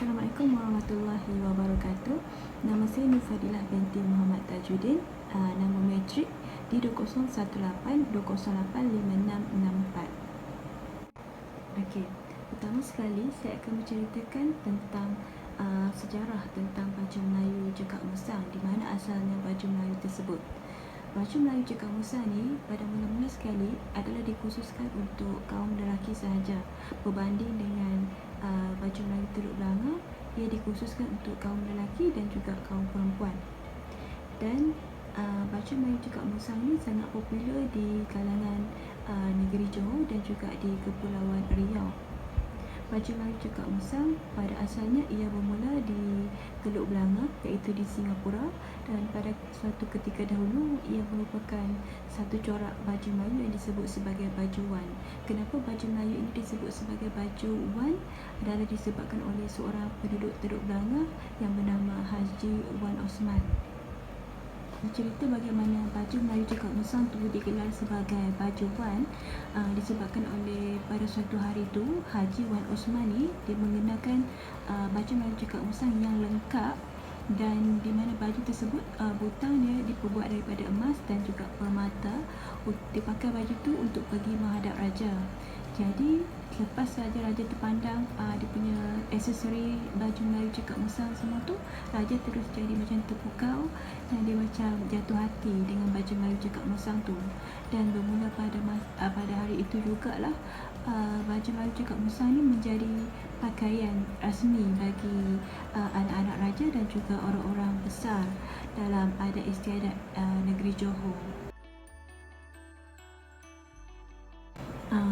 Assalamualaikum warahmatullahi wabarakatuh. Nama saya Nufadilah binti Muhammad Tajuddin. Nama matrik di 2018-208-5664. Okey, pertama sekali saya akan menceritakan tentang sejarah tentang baju Melayu Cekak Musang, di mana asalnya baju Melayu tersebut. Baju Melayu Cekak Musang ni pada mula-mula sekali adalah dikhususkan untuk kaum lelaki sahaja, berbanding dengan baju Melayu Teluk Blangah, ia dikhususkan untuk kaum lelaki dan juga kaum perempuan. Dan baju Melayu Cekak Musang ni sangat popular di kalangan negeri Johor dan juga di Kepulauan Riau. Baju Melayu Cekak Musang pada asalnya ia bermula di Teluk Blangah, iaitu di Singapura, dan pada suatu ketika dahulu ia merupakan satu corak baju Melayu yang disebut sebagai baju wan. Kenapa baju Melayu ini disebut sebagai baju wan? Adalah disebabkan oleh seorang penduduk Teluk Blangah yang bernama Haji Wan Osman. Cerita bagaimana baju Melayu Cekak Musang tu digelar sebagai baju wan disebabkan oleh pada suatu hari tu Haji Wan Osman ni dia mengenakan baju Melayu Cekak Musang yang lengkap, dan di mana baju tersebut butang dia diperbuat daripada emas dan juga permata. Dia pakai baju tu untuk pergi menghadap raja. Jadi lepas saja raja terpandang dia punya aksesori baju Melayu Cekak Musang semua tu, raja terus jadi macam terpukau dan dia macam jatuh hati dengan baju Melayu Cekak Musang tu. Dan bermula pada hari itu jugalah baju Melayu Cekak Musang ni menjadi pakaian rasmi bagi anak-anak raja dan juga orang-orang besar dalam adat istiadat negeri Johor.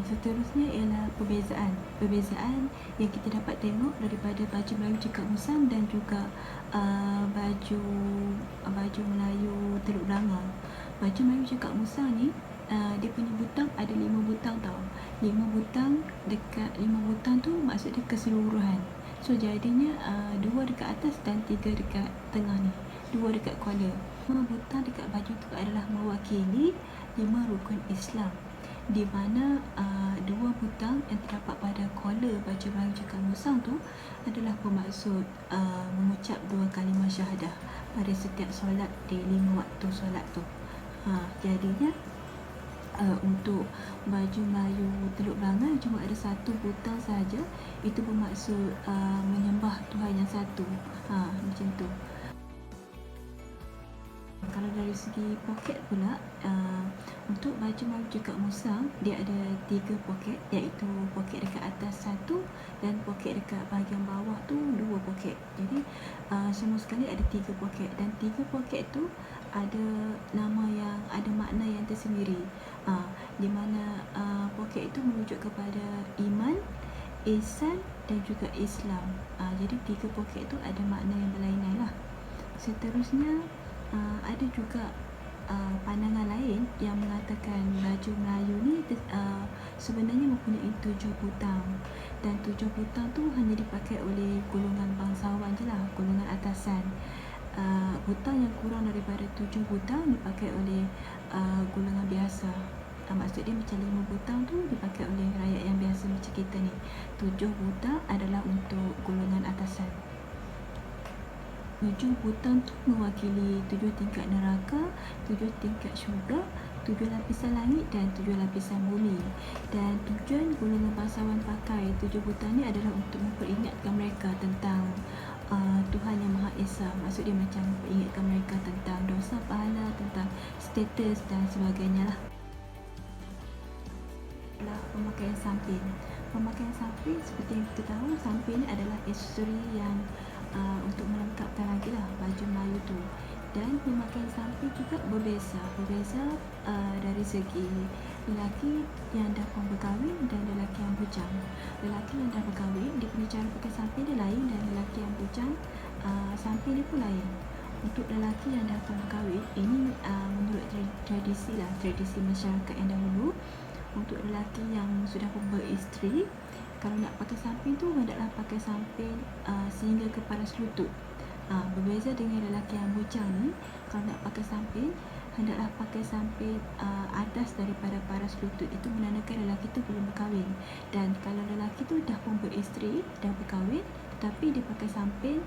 Seterusnya ialah perbezaan yang kita dapat tengok daripada baju Melayu Cekak Musang dan juga baju Melayu Teluk Blangah. Baju Melayu Cekak Musang ni dia punya butang ada 5 butang tau. 5 butang tu maksudnya keseluruhan. So jadinya 2 dekat atas dan 3 dekat tengah ni, 2 dekat kepala. 5 butang dekat baju tu adalah mewakili 5 rukun Islam, di mana 2 butang yang terdapat pada collar baju Melayu Cekak Musang tu adalah bermaksud mengucap 2 kalimah syahadah pada setiap solat di 5 waktu solat tu. Jadinya untuk baju Melayu Teluk Blangah cuma ada 1 butang sahaja, itu bermaksud menyembah Tuhan yang satu. Macam tu. Kalau dari segi poket pula, untuk baju Melayu Cekak Musang dia ada 3 poket, iaitu poket dekat atas 1 dan poket dekat bahagian bawah tu 2 poket. Jadi semua sekali ada 3 poket, dan 3 poket tu ada nama yang ada makna yang tersendiri, di mana poket itu merujuk kepada iman, ihsan dan juga Islam. Jadi 3 poket itu ada makna yang berlainan lah. Seterusnya ada juga pandangan lain yang mengatakan baju Melayu ni sebenarnya mempunyai 7 butang, dan 7 butang tu hanya dipakai oleh golongan bangsawan je lah, golongan atasan. Butang yang kurang daripada 7 butang dipakai oleh golongan biasa. Maksudnya macam 5 butang tu dipakai oleh rakyat yang biasa macam kita ni. 7 butang adalah untuk golongan atasan. 7 butang tu mewakili 7 tingkat neraka, 7 tingkat syurga, 7 lapisan langit dan 7 lapisan bumi. Dan tujuan golongan bangsawan pakai 7 butang ni adalah untuk memperingatkan mereka tentang Tuhan Yang Maha Esa. Maksudnya macam memperingatkan mereka tentang dosa, pahala, tentang status dan sebagainya lah. Pemakaian samping. Pemakaian samping seperti yang kita tahu, samping ni adalah aksesori yang untuk melengkapkan lagi lah baju Melayu tu. Dan pemakaian samping juga berbeza dari segi lelaki yang dah pun berkahwin dan lelaki yang bujang. Lelaki yang dah berkahwin, dia punya cara pakai samping dia lain, dan lelaki yang bujang samping dia pun lain. Untuk lelaki yang dah pun berkahwin, ini menurut tradisi masyarakat yang dahulu. Untuk lelaki yang sudah pun beristeri, kalau nak pakai samping tu hendaklah pakai samping sehingga ke paras lutut. Berbeza dengan lelaki yang bujang ni, kalau nak pakai samping hendaklah pakai samping atas daripada paras lutut. Itu menandakan lelaki tu belum berkahwin. Dan kalau lelaki tu dah pun beristeri, dah berkahwin, tetapi dia pakai samping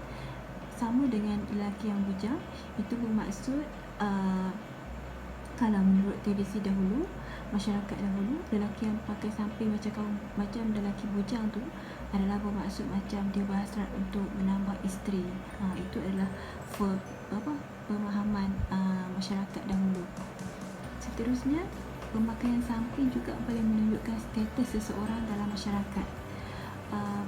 sama dengan lelaki yang bujang. Itu bermaksud kalau menurut tradisi dahulu, masyarakat dahulu, lelaki yang pakai samping macam lelaki bujang tu adalah bermaksud macam dia berhasrat untuk menambah isteri. Itu adalah pemahaman masyarakat dahulu. Seterusnya, pemakaian samping juga boleh menunjukkan status seseorang dalam masyarakat.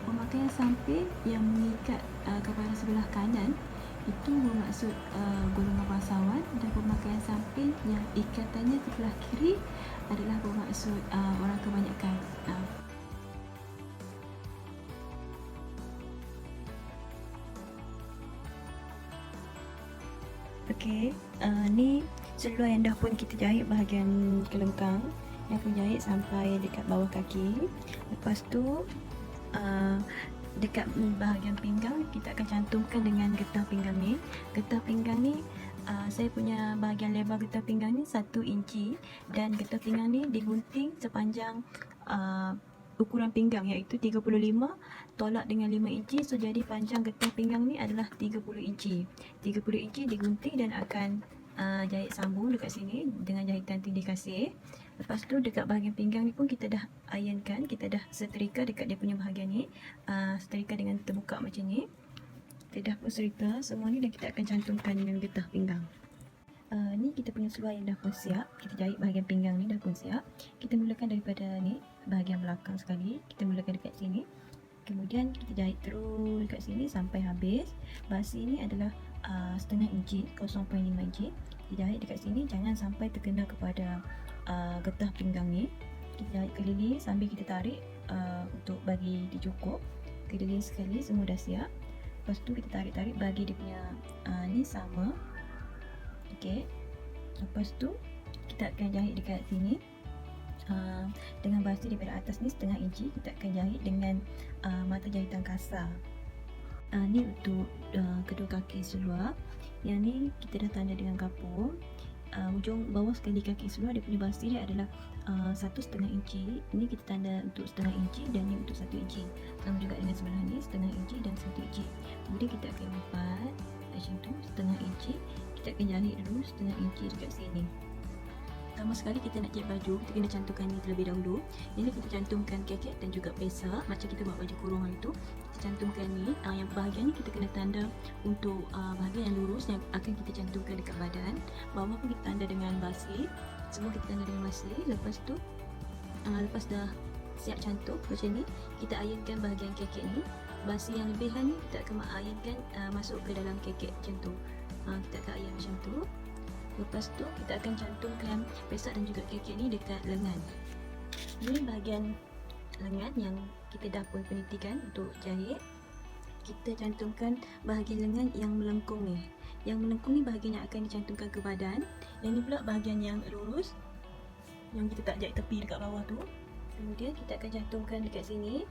Pemakaian samping yang mengikat kepada sebelah kanan itu bermaksud golongan bangsawan, dan pemakaian samping yang ikatannya sebelah kiri adalah bermaksud orang kebanyakan. Okey, ni seluar yang dah pun kita jahit bahagian kelengkang, yang pun jahit sampai dekat bawah kaki. Lepas tu dekat bahagian pinggang kita akan cantumkan dengan getah pinggang ni. Getah pinggang ni saya punya bahagian lebar getah pinggang ni 1 inci, dan getah pinggang ni digunting sepanjang ukuran pinggang, iaitu 35 tolak dengan 5 inci. So jadi panjang getah pinggang ni adalah 30 inci. 30 inci digunting dan akan jahit sambung dekat sini dengan jahitan tindih kasih. Lepas tu dekat bahagian pinggang ni pun kita dah ironkan, kita dah setrika dekat dia punya bahagian ni, setrika dengan terbuka macam ni. Kita dah pun setrika semua ni dan kita akan cantumkan dengan getah pinggang. Ni kita punya seluar yang dah pun siap. Kita jahit bahagian pinggang ni dah pun siap. Kita mulakan daripada ni, bahagian belakang sekali. Kita mulakan dekat sini, kemudian kita jahit terus dekat sini sampai habis. Basi ni adalah setengah inci, 0.5 inci. Kita jahit dekat sini, jangan sampai terkena kepada getah pinggang ni. Kita jahit keliling sambil kita tarik untuk bagi dia cukup. Keliling sekali, semua dah siap. Lepas tu kita tarik-tarik bagi dia punya ni sama. Okey. Lepas tu kita akan jahit dekat sini dengan basi daripada atas ni setengah inci. Kita akan jahit dengan mata jahitan kasar. Ni untuk kedua kaki seluar. Yang ni kita dah tanda dengan kapur. Ujung bawah sekali kaki seluar, dia punya basi dia adalah 1,5 inci. Ini kita tanda untuk setengah inci, dan ni untuk 1 inci. Sama juga dengan sebelah ni, setengah inci dan 1 inci. Kemudian kita akan lipat macam tu, setengah inci. Kita akan jahit dulu setengah inci dekat sini. Pertama sekali kita nak jahit baju, kita kena cantumkan ni terlebih dahulu. Ini kita cantumkan keket dan juga pesak macam kita buat baju kurung hari tu. Kita cantumkan ni, yang bahagian ni kita kena tanda untuk bahagian yang lurus yang akan kita cantumkan dekat badan. Bawah pun kita tanda dengan basi. Semua kita tanda dengan basi. Lepas tu lepas dah siap cantum macam ni, kita ironkan bahagian keket ni. Basi yang lebihan ni kita akan ironkan masuk ke dalam keket macam tu. Kita akan iron macam tu. Lepas tu kita akan cantumkan pesak dan juga keket ni dekat lengan. Ini bahagian lengan yang kita dah pun penitikan untuk jahit. Kita cantumkan bahagian lengan yang melengkung ni. Yang melengkung ni bahagian yang akan dicantumkan ke badan. Yang ni pula bahagian yang lurus, yang kita tak jahit tepi dekat bawah tu. Kemudian kita akan cantumkan dekat sini.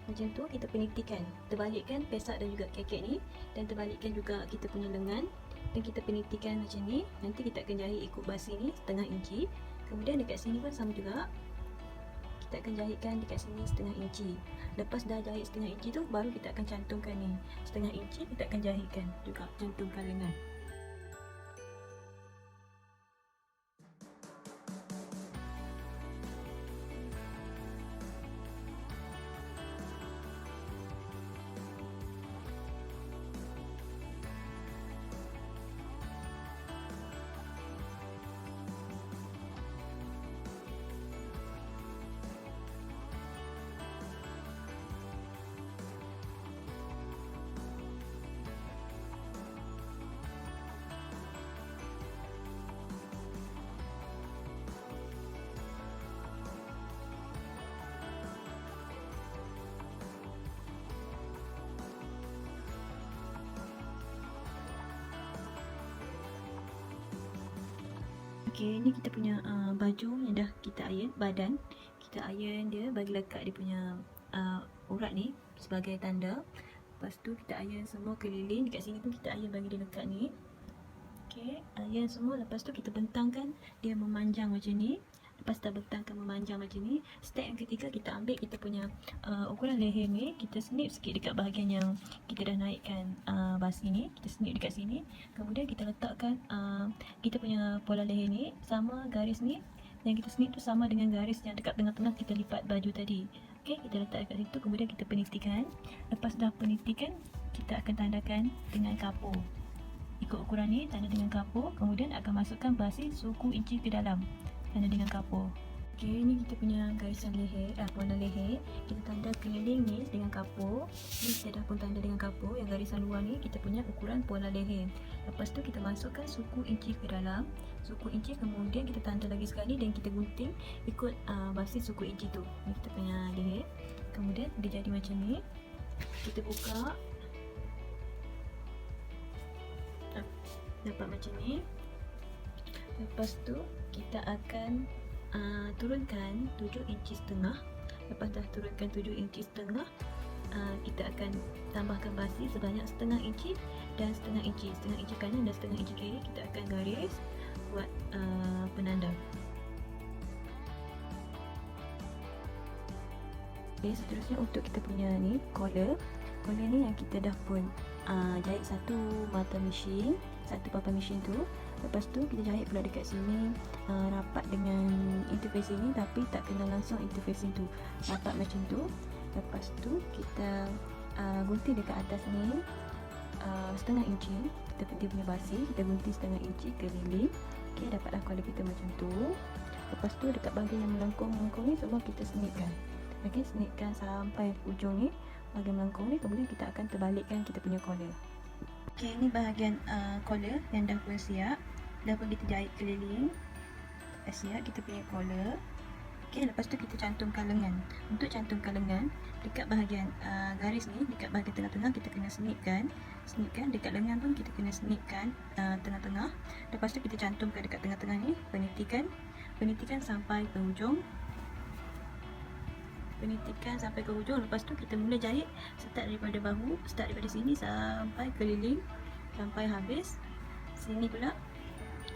Macam tu kita penitikan, terbalikkan pesak dan juga keket ni, dan terbalikkan juga kita punya lengan, dan kita penitikan macam ni. Nanti kita akan jahit ikut basi ni setengah inci. Kemudian dekat sini pun sama juga, kita akan jahitkan dekat sini setengah inci. Lepas dah jahit setengah inci tu, baru kita akan cantumkan ni setengah inci. Kita akan jahitkan juga, cantumkan lengan. Okey, ni kita punya baju yang dah kita iron, badan. Kita iron dia bagi lekat dia punya urat ni sebagai tanda. Lepas tu kita iron semua keliling. Dekat sini pun kita iron bagi dia lekat ni. Okey, iron semua. Lepas tu kita bentangkan dia memanjang macam ni. Lepas dah bentangkan memanjang macam ni, step yang ketiga kita ambil kita punya ukuran leher ni, kita snip sikit dekat bahagian yang kita dah naikkan basi ni, kita snip dekat sini. Kemudian kita letakkan kita punya pola leher ni sama garis ni, yang kita snip tu sama dengan garis yang dekat tengah-tengah kita lipat baju tadi. Okey, kita letak dekat situ, kemudian kita penitikan. Lepas dah penitikan, kita akan tandakan dengan kapur. Ikut ukuran ni, tanda dengan kapur, kemudian akan masukkan basi suku inci ke dalam. Tanda dengan kapur. Okey, ni kita punya garisan leher, pola leher. Kita tanda keliling ni dengan kapur. Ni kita dah pun tanda dengan kapur. Yang garisan luar ni kita punya ukuran pola leher. Lepas tu kita masukkan suku inci ke dalam. Suku inci, kemudian kita tanda lagi sekali dan kita gunting ikut basi suku inci tu. Ni kita punya leher. Kemudian dia jadi macam ni. Kita buka. Dapat macam ni. Lepas tu kita akan turunkan 7 inci setengah. Lepas dah turunkan 7 inci setengah, kita akan tambahkan basi sebanyak setengah inci dan setengah inci kanan dan setengah inci kiri. Kita akan garis buat penanda. Okay, seterusnya untuk kita punya ni collar ni yang kita dah pun jahit satu mata mesin, satu papan mesin tu. Lepas tu kita jahit pula dekat sini rapat dengan interfacing ni, tapi tak kena langsung interfacing tu, rapat macam tu. Lepas tu kita gunting dekat atas ni setengah inci. Kita punya basi kita gunting setengah inci keliling. Okey, dapatlah collar kita macam tu. Lepas tu dekat bahagian yang melengkung ni semua kita snipkan. Okey, snipkan sampai ujung ni bahagian melengkung ni. Kemudian kita akan terbalikkan kita punya collar. Okey, ni bahagian collar yang dah pun siap. Dah pun kita jahit keliling. Dah siap kita punya collar. Okey, lepas tu kita cantumkan lengan. Untuk cantumkan lengan, dekat bahagian garis ni, dekat bahagian tengah-tengah kita kena snipkan. Dekat lengan pun kita kena snipkan tengah-tengah. Lepas tu kita cantumkan dekat tengah-tengah ni, penitikan sampai ke hujung. Lepas tu kita mula jahit start daripada bahu, start daripada sini sampai keliling, sampai habis. Sini pula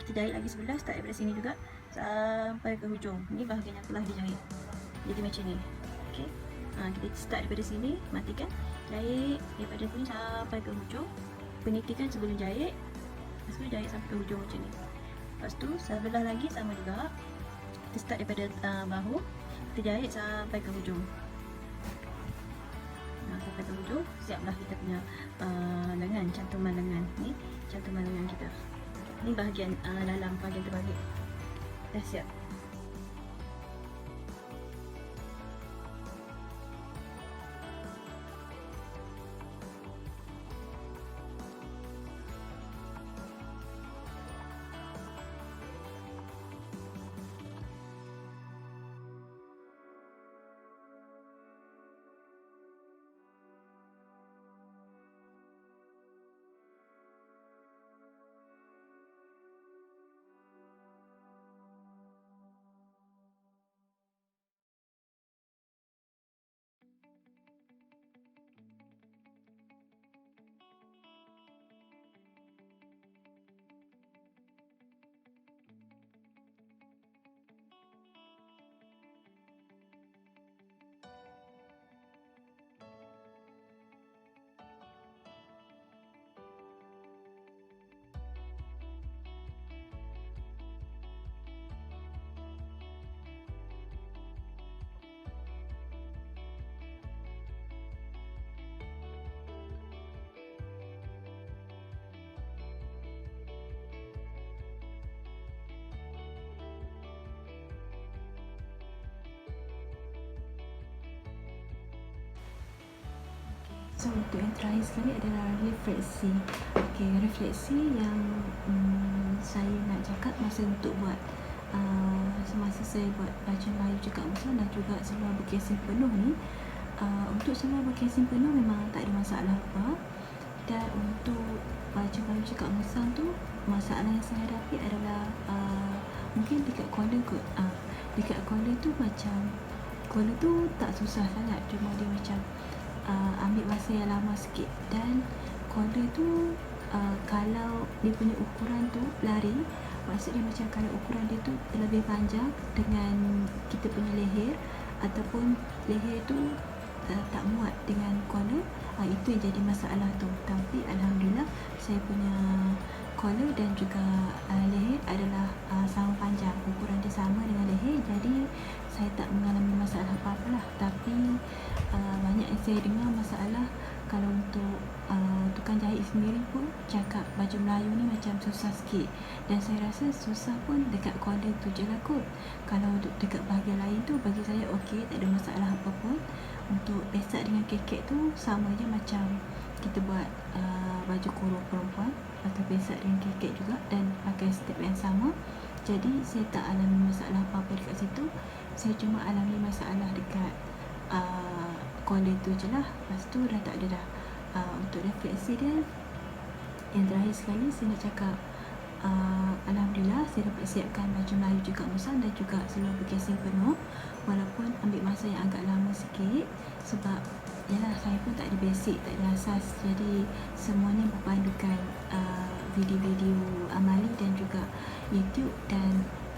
kita jahit lagi sebelah, start daripada sini juga sampai ke hujung. Ni bahagian yang telah dijahit. Jadi macam ni. Okey. Kita start daripada sini, matikan, jahit daripada sini sampai ke hujung. Penitikan sebelum jahit. Lepas tu jahit sampai ke hujung macam ni. Lepas tu sebelah lagi sama juga. Kita start daripada bahu, kita jahit sampai ke hujung. Sampai ke hujung, siaplah kita punya lengan, cantuman lengan. Ni cantuman lengan kita. Ni bahagian dalam, bahagian terbalik. Dah siap. So untuk yang terakhir sekali adalah refleksi. Okey, refleksi yang saya nak cakap masa untuk buat semasa saya buat baju Melayu Cekak Musa dan juga seluar berkesing penuh ni. Untuk seluar berkesing penuh memang tak ada masalah apa. Dan untuk baju Melayu Cekak Musa tu, masalah yang saya hadapi adalah mungkin dekat collar kot. Dekat collar tu macam collar tu tak susah sangat, cuma dia macam ambil masa yang lama sikit. Dan collar tu kalau dia punya ukuran tu lari, Maksudnya macam kalau ukuran dia tu lebih panjang dengan kita punya leher, ataupun leher tu tak muat dengan collar, itu yang jadi masalah tu. Tapi alhamdulillah saya punya collar dan juga leher adalah sama panjang, ukuran dia sama dengan leher, jadi saya tak mengalami masalah apa-apa lah. Tapi banyak yang saya dengar masalah kalau untuk tukang jahit sendiri pun cakap baju Melayu ni macam susah sikit, dan saya rasa susah pun dekat collar tu je lah kot. Kalau dekat bahagian lain tu bagi saya okey, tak ada masalah apa pun. Untuk pesak dengan kekek tu sama je macam kita buat baju kurung perempuan atau pesak dengan kekek juga, dan pakai step yang sama. Jadi saya tak alami masalah apa-apa dekat situ. Saya cuma alami masalah dekat collar tu je lah. Lepas tu dah tak ada dah. Untuk refleksi dia, yang terakhir sekali saya nak cakap, alhamdulillah saya dapat siapkan baju Melayu juga musang dan juga seluar berkesing penuh, walaupun ambil masa yang agak lama sikit sebab yalah saya pun tak ada basic, tak ada asas, jadi semuanya berpandukan video-video amali dan juga YouTube, dan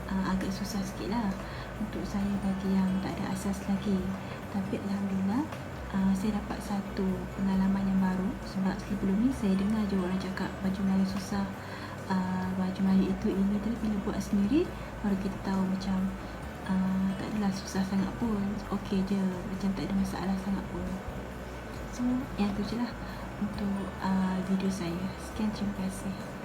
agak susah sikit lah untuk saya bagi yang tak ada asas lagi. Tapi alhamdulillah saya dapat satu pengalaman yang baru, sebab sebelum ni saya dengar je orang cakap baju Melayu susah, baju Melayu itu ini, tapi bila buat sendiri baru kita tahu macam tak adalah susah sangat pun, okey je, macam tak ada masalah sangat pun. So yang tu je lah untuk video saya. Sekian, terima kasih.